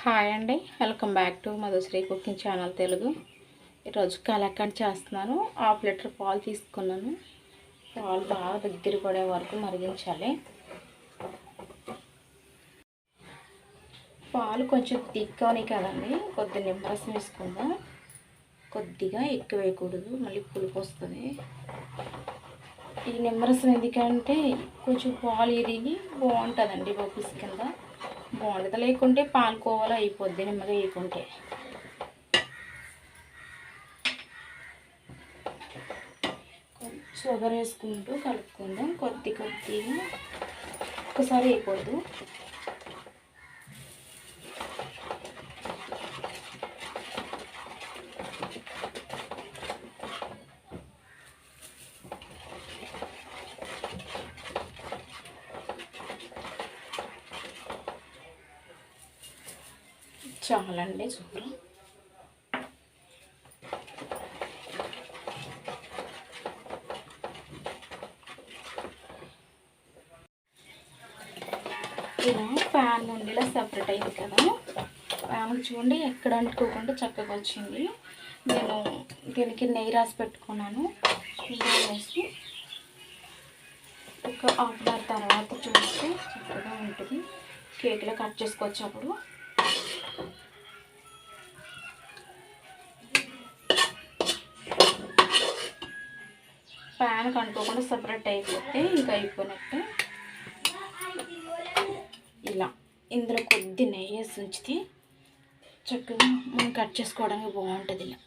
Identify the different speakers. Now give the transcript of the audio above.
Speaker 1: Hi అండి, welcome back to Madhushree cooking channel Telugu. ఈరోజు కలాకండ్ చేస్తున్నాను. హాఫ్ లీటర్ పాలు తీసుకున్నాను. పాలు బాగా దగ్గర పడే వరకు మరిగించాలి. పాలు కొంచెం తిక్కని కదండి, కొద్దిగా నిమ్మరసం వేసుకుందాం. కొద్దిగా ఎక్కువ వేయకూడదు, మళ్ళీ పులుపు వస్తుంది. ఈ నిమ్మరసం ఎందుకంటే కొంచెం పాలు ఇరిగి బాగుంటుందండి, బొబ్బుస్ కింద బాగుంటుంది. లేకుంటే పాలకోవాలో అయిపోద్ది నిమ్మగా వేయకుంటే. షుగర్ వేసుకుంటూ కలుపుకుందాం. కొద్దిగా ఒకసారి అయిపోద్దు. చాలండి షుగర్. ఇలా ప్యాన్ నుండి ఇలా సపరేట్ అయింది కదా, ప్యాన్ చూడండి ఎక్కడ అంటుకోకుండా చక్కగా వచ్చింది. నేను దీనికి నెయ్యి రాసి పెట్టుకున్నాను. నెయ్యి వేసి ఒక హాఫ్ అన్ అవర్ తర్వాత చూస్తే చక్కగా ఉంటుంది. కేక్లో కట్ చేసుకోవచ్చు. అప్పుడు ప్యాన్ కంటుకోకుండా సపరేట్ అయిపోతే ఇంకా అయిపోయినట్టే. ఇలా ఇందులో కొద్ది నెయ్యి వేసి ఉంచితే చక్కగా మనం కట్ చేసుకోవడానికి బాగుంటుంది. ఇలా